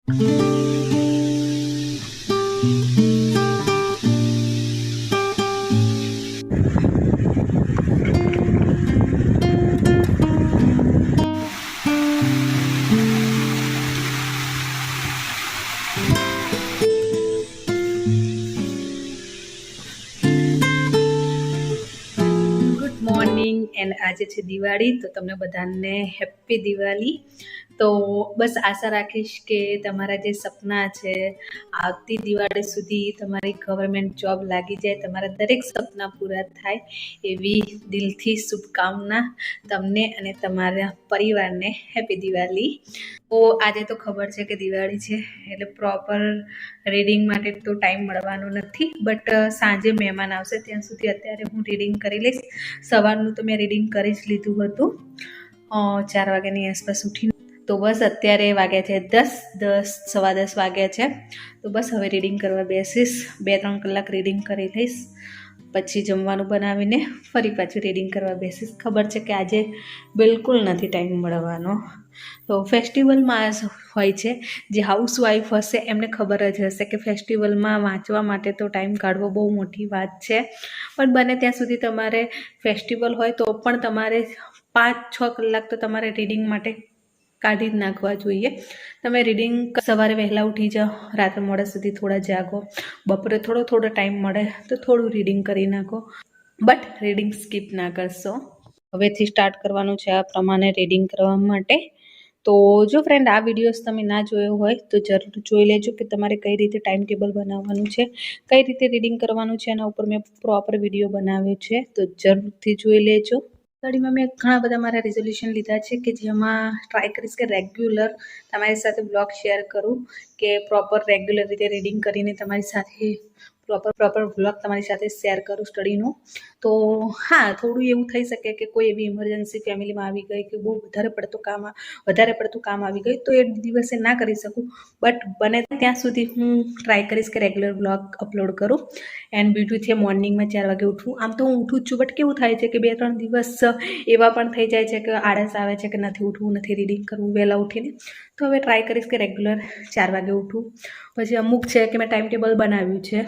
Morning and આજે છે દિવાળી, તો તમને બધાને હેપી દિવાળી। તો બસ આશા રાખીશ કે તમારા જે સપના છે આવતી દિવાળી સુધી તમારી ગવર્મેન્ટ જોબ લાગી જાય, તમારા દરેક સપના પૂરા થાય એવી દિલથી શુભકામના તમને અને તમારા પરિવારને। હેપી દિવાળી। તો આજે તો ખબર છે કે દિવાળી છે એટલે પ્રોપર રીડિંગ માટે તો ટાઈમ મળવાનો નથી, બટ સાંજે મહેમાન આવશે ત્યાં સુધી અત્યારે હું રીડિંગ કરી લઈશ। સવારનું તો મેં રીડિંગ કરી જ લીધું હતું 4 વાગ્યાની આસપાસ ઉઠીને। તો બસ અત્યારે વાગ્યા છે 10 સવા 10 વાગ્યા છે। તો બસ હવે રીડિંગ કરવા બેસીશ, 2-3 કલાક રીડિંગ કરી લઈશ, પછી જમવાનું બનાવીને ફરી પાછું રીડિંગ કરવા બેસીશ। ખબર છે કે આજે બિલકુલ નથી ટાઈમ મળવાનો। તો ફેસ્ટિવલમાં હોય છે, જે હાઉસવાઈફ હશે એમને ખબર જ હશે કે ફેસ્ટિવલમાં વાંચવા માટે તો ટાઈમ કાઢવો બહુ મોટી વાત છે, પણ બને ત્યાં સુધી તમારે ફેસ્ટિવલ હોય તો પણ તમારે 5-6 કલાક તો તમારે રીડિંગ માટે કાઢી જ નાખવા જોઈએ। તમે રીડિંગ સવારે વહેલા ઉઠી જાઓ, રાત્રે મોડા સુધી થોડા જાગો, બપોરે થોડો ટાઈમ મળે તો થોડું રીડિંગ કરી નાખો, બટ રીડિંગ સ્કીપ ના કરશો। હવેથી સ્ટાર્ટ કરવાનું છે આ પ્રમાણે રીડિંગ કરવા માટે। તો જો ફ્રેન્ડ આ વિડીયોઝ તમે ના જોયો હોય તો જરૂર જોઈ લેજો કે તમારે કઈ રીતે ટાઈમ ટેબલ બનાવવાનું છે, કઈ રીતે રીડિંગ કરવાનું છે, એના ઉપર મેં પ્રોપર વિડીયો બનાવ્યો છે, તો જરૂરથી જોઈ લેજો। સ્ટડીમાં મેં ઘણા બધા મારા રિઝોલ્યુશન લીધા છે કે જેમાં ટ્રાય કરીશ કે રેગ્યુલર તમારી સાથે બ્લોગ શેર કરું, કે પ્રોપર રેગ્યુલર રીતે રીડિંગ કરીને તમારી સાથે પ્રોપર બ્લોગ તમારી સાથે શેર કરું સ્ટડીનું। તો હા, થોડું એવું થઈ શકે કે કોઈ એવી ઇમરજન્સી ફેમિલીમાં આવી ગઈ કે બહુ વધારે પડતું કામ આવી ગયું તો એ દિવસે ના કરી શકું, બટ બને ત્યાં સુધી હું ટ્રાય કરીશ કે રેગ્યુલર બ્લોગ અપલોડ કરું। એન્ડ બીજું છે મોર્નિંગમાં 4 વાગે ઉઠવું। આમ તો હું ઉઠું જ છું, બટ કેવું થાય છે કે 2-3 દિવસ એવા પણ થઈ જાય છે કે આળસ આવે છે કે નથી ઉઠવું, નથી રીડિંગ કરવું વહેલા ઉઠીને। તો હવે ટ્રાય કરીશ કે રેગ્યુલર 4 વાગે ઉઠવું। પછી અમુક છે કે મેં ટાઈમ ટેબલ બનાવ્યું છે,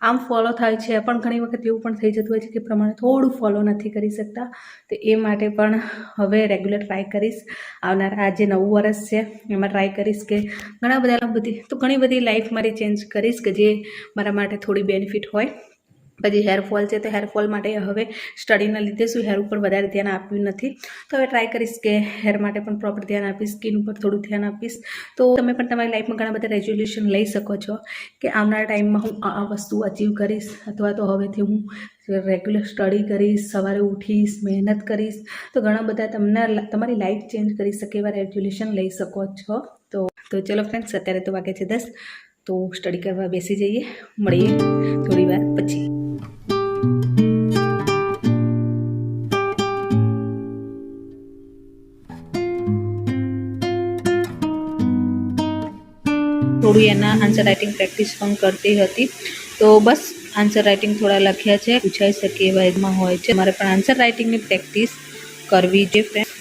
આમ ફોલો થાય છે, પણ ઘણી વખત એવું પણ થઈ જતું હોય છે કે પ્રમાણે થોડું ફોલો નથી કરી શકતા, તો એ માટે પણ હવે રેગ્યુલર ટ્રાય કરીશ। આવનારા આ જે નવું વર્ષ છે એમાં ટ્રાય કરીશ કે ઘણી બધી લાઈફ મારી ચેન્જ કરીશ કે જે મારા માટે થોડી બેનિફિટ હોય। પછી હેરફોલ છે તો હેરફોલ માટે હવે સ્ટડીના લીધે શું હેર ઉપર વધારે ધ્યાન આપ્યું નથી, તો હવે ટ્રાય કરીશ કે હેર માટે પણ પ્રોપર ધ્યાન આપીશ, સ્કિન ઉપર થોડું ધ્યાન આપીશ। તો તમે પણ તમારી લાઈફમાં ઘણા બધા રેઝોલ્યુશન લઈ શકો છો કે આવનારા ટાઈમમાં હું આ વસ્તુ અચીવ કરીશ, અથવા તો હવેથી હું રેગ્યુલર સ્ટડી કરીશ, સવારે ઉઠીશ, મહેનત કરીશ, તો ઘણા બધા તમારી લાઈફ ચેન્જ કરી શકે એવા રેઝોલ્યુશન લઈ શકો છો। તો ચલો ફ્રેન્ડ્સ, અત્યારે તો વાગે છે 10, તો સ્ટડી કરવા બેસી જઈએ, મળીએ થોડી વાર પછી। થોડું એના આન્સર રાઇટિંગ પ્રેક્ટિસ પણ કરતી હતી, તો બસ આન્સર રાઇટિંગ થોડા લખ્યા છે, પૂછાઈ શકે એવા એમાં હોય છે, મારે પણ આન્સર રાઇટિંગની પ્રેક્ટિસ કરવી છે ફ્રેન્ડ।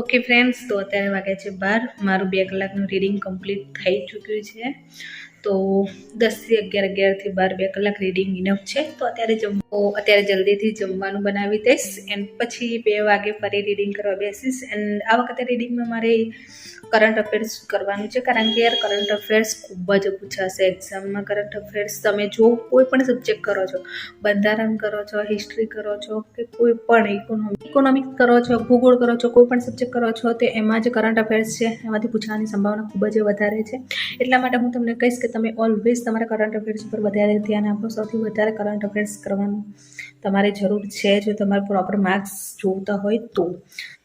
ઓકે ફ્રેન્ડ્સ, તો અત્યારે વાગ્યા છે 12, મારું 2 કલાકનું રીડિંગ કમ્પ્લીટ થઈ ચૂક્યું છે। તો 10 થી 11, 11 થી 12, 2 કલાક રીડિંગ ઇનફ છે। તો અત્યારે જલ્દીથી જમવાનું બનાવી દઈશ, એન્ડ પછી 2 વાગે ફરી રીડિંગ કરવા બેસીશ। એન્ડ આ વખતે રીડિંગમાં મારે કરંટ અફેર્સ કરવાનું છે, કારણ કે યાર કરંટ અફેર્સ ખૂબ જ પૂછાશે એક્ઝામમાં। કરંટ અફેર્સ તમે જો કોઈ પણ સબ્જેક્ટ કરો છો, બંધારણ કરો છો, હિસ્ટ્રી કરો છો, કે કોઈ પણ ઇકોનોમિક્સ કરો છો, ભૂગોળ કરો છો, કોઈ પણ સબ્જેક્ટ કરો છો, તો એમાં જે કરંટ અફેર્સ છે એમાંથી પૂછવાની સંભાવના ખૂબ જ વધારે છે। એટલા માટે હું તમને કહીશ કે તમે ઓલવેઝ તમારા કરંટ અફેર્સ ઉપર વધારે ધ્યાન આપો, સૌથી વધારે કરંટ અફેર્સ કરવાનું તમારે જરૂર છે જો તમારે પ્રોપર માર્ક્સ જોઈતા હોય તો।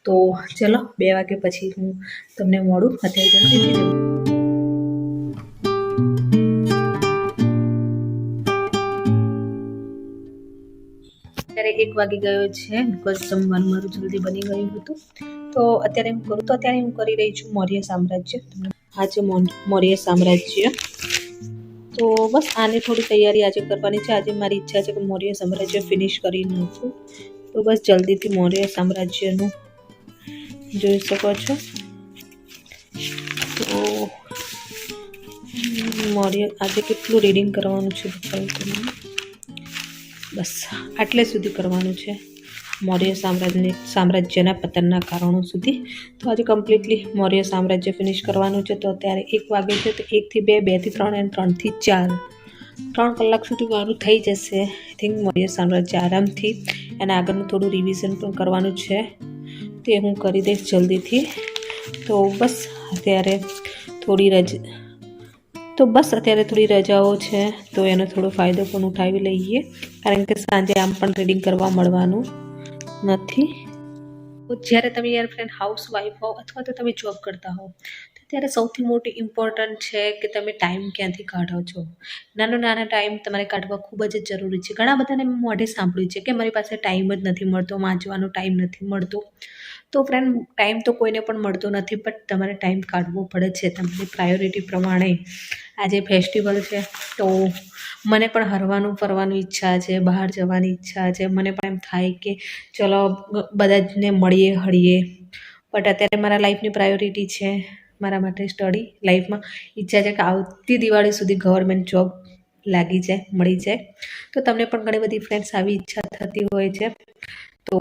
ચલો 2 વાગે પછી હું તમને મળું, અત્યારે જલ્દીથી અત્યારે 1 વાગી ગયો છે, બિકોઝ જમવાનું મારું જલ્દી બની ગયું હતું। તો અત્યારે હું કરી રહી છું મૌર્ય સામ્રાજ્ય। આ છે મૌર્ય સામ્રાજ્ય। તો બસ આની થોડી તૈયારી આજે કરવાની છે. આજે મારી ઈચ્છા છે કે મૌર્ય સામ્રાજ્ય ફિનિશ કરી નાખું. તો બસ જલ્દીથી મૌર્ય સામ્રાજ્યનું જોઈ શકો છો. તો મૌર્ય આજે કેટલું રીડિંગ કરવાનું છે બસ આટલે સુધી કરવાનું છે મૌર્ય સામ્રાજ્યના પતનના કારણો સુધી. તો આજે કમ્પ્લીટલી મૌર્ય સામ્રાજ્ય ફિનિશ કરવાનું છે. તો અત્યારે 1 વાગે છે. તો 1 થી 2, 2 થી 3 અને 3 થી 4 3 કલાક સુધી મારું થઈ જશે. આઈ થિંક મૌર્ય સામ્રાજ્ય આરામથી. અને આગળનું થોડું રિવિઝન પણ કરવાનું છે, તે હું કરી દઈશ જલ્દીથી. તો બસ અત્યારે થોડી રજાઓ છે, તો એનો થોડો ફાયદો પણ ઉઠાવી લઈએ, કારણ કે સાંજે આમ પણ રીડિંગ કરવા મળવાનું નથી. તો જ્યારે તમે યાર ફ્રેન્ડ હાઉસવાઈફ હો અથવા તો તમે જોબ કરતા હો, તો ત્યારે સૌથી મોટી ઇમ્પોર્ટન્ટ છે કે તમે ટાઈમ ક્યાંથી કાઢો છો. નાના ટાઈમ તમારે કાઢવા ખૂબ જ જરૂરી છે. ઘણા બધાને મેં મોઢે સાંભળ્યું છે કે મારી પાસે ટાઈમ જ નથી મળતો, વાંચવાનો ટાઈમ નથી મળતો. તો ફ્રેન્ડ, ટાઈમ તો કોઈને પણ મળતો નથી, બટ તમારે ટાઈમ કાઢવો પડે છે તમારી પ્રાયોરિટી પ્રમાણે. આજે ફેસ્ટિવલ છે, તો મને પણ હરવાનું ફરવાની ઈચ્છા છે, બહાર જવાની ઈચ્છા છે. મને પણ એમ થાય કે ચલો બધા જને મળીએ હળીએ, બટ અત્યારે મારા લાઈફની પ્રાયોરિટી છે મારા માટે સ્ટડી. લાઈફમાં ઈચ્છા છે કે આવતી દિવાળી સુધી ગવર્મેન્ટ જોબ લાગી જાય, મળી જાય. તો તમને પણ ઘણી બધી ફ્રેન્ડ્સ આવી ઈચ્છા થતી હોય છે. તો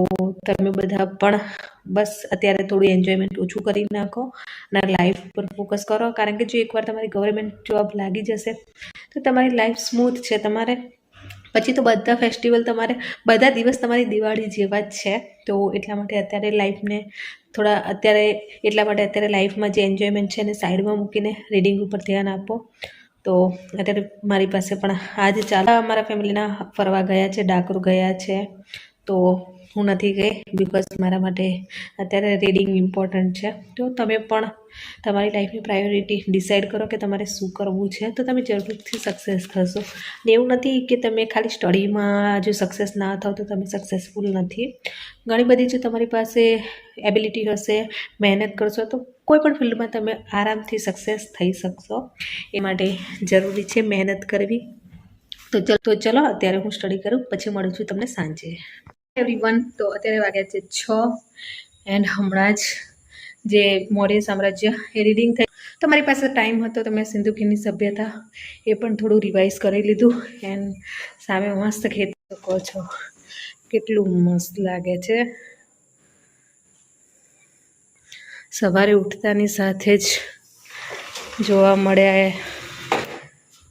તમે બધા પણ બસ અત્યારે થોડું એન્જોયમેન્ટ ઓછું કરી નાખો અને લાઈફ પર ફોકસ કરો, કારણ કે જો એકવાર તમારી ગવર્મેન્ટ જોબ લાગી જશે તો તમારી લાઈફ સ્મૂથ છે. તમારે પછી તો બધા ફેસ્ટિવલ બધા દિવસ તમારી દિવાળી જેવા જ છે. તો એટલા માટે અત્યારે લાઈફમાં જે એન્જોયમેન્ટ છે એને સાઈડમાં મૂકીને રીડિંગ ઉપર ધ્યાન આપો. તો અત્યારે મારી પાસે પણ આજ અમારા ફેમિલીના ફરવા ગયા છે, ડાકોર ગયા છે. તો હું નથી ગઈ, બિકોઝ મારા માટે અત્યારે રીડિંગ ઇમ્પોર્ટન્ટ છે. તો તમે પણ તમારી લાઈફની પ્રાયોરિટી ડિસાઈડ કરો કે તમારે શું કરવું છે, તો તમે જરૂરથી સક્સેસ થશો. ને એવું નથી કે તમે ખાલી સ્ટડીમાં જો સક્સેસ ના થાવ તો તમે સક્સેસફુલ નથી. ઘણી બધી જો તમારી પાસે એબિલિટી હશે, મહેનત કરશો, તો કોઈ પણ ફિલ્ડમાં તમે આરામથી સક્સેસ થઈ શકશો. એ માટે જરૂરી છે મહેનત કરવી. તો ચલો અત્યારે હું સ્ટડી કરું, પછી મળું છું તમને સાંજે. એવરીવન, તો અત્યારે વાગ્યા છે 6 એન્ડ હમણાં જ જે મૌર્ય સામ્રાજ્ય એ રીડિંગ થઈ. તો મારી પાસે ટાઈમ હતો તો મેં સિંધુ ખીણની સભ્યતા એ પણ થોડું રિવાઇઝ કરી લીધું. એન્ડ સામે મસ્ત ખેત શકો છો, કેટલું મસ્ત લાગે છે. સવારે ઉઠતાની સાથે જ જોવા મળે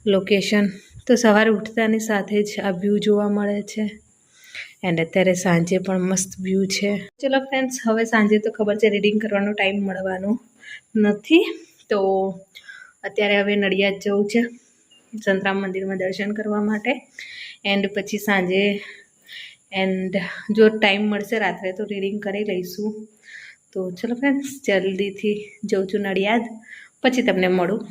લોકેશન. તો સવારે ઉઠતાની સાથે જ આ વ્યૂ જોવા મળે છે. એન્ડ અત્યારે સાંજે પણ મસ્ત વ્યૂ છે. ચલો ફ્રેન્ડ્સ, હવે સાંજે તો ખબર છે રીડિંગ કરવાનો ટાઈમ મળવાનો નથી. તો અત્યારે હવે નડિયાદ જવું છે સંતરામ મંદિરમાં દર્શન કરવા માટે. એન્ડ પછી સાંજે જો ટાઈમ મળશે રાત્રે તો રીડિંગ કરી લઈશું. તો ચલો ફ્રેન્ડ્સ, જલ્દીથી જઉં છું નડિયાદ, પછી તમને મળું.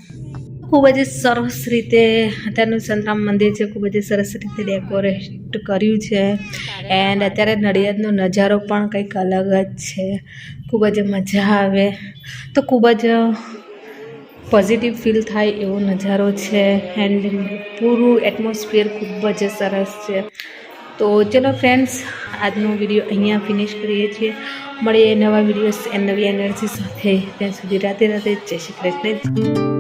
ખૂબ જ સરસ રીતે અત્યારનું સંતરામ મંદિર છે, ખૂબ જ સરસ રીતે ડેકોરેટ કર્યું છે. એન્ડ અત્યારે નડિયાદનો નજારો પણ કંઈક અલગ જ છે, ખૂબ જ મજા આવે. તો ખૂબ જ પોઝિટિવ ફીલ થાય એવો નજારો છે. એન્ડ પૂરું એટમોસ્ફિયર ખૂબ જ સરસ છે. તો ચલો ફ્રેન્ડ્સ, આજનો વિડીયો અહીંયા ફિનિશ કરીએ છીએ. મળીએ નવા વિડીયોઝ એન્ડ નવી એનર્જી સાથે. ત્યાં સુધી રાધે રાધે, જય શ્રી કૃષ્ણ.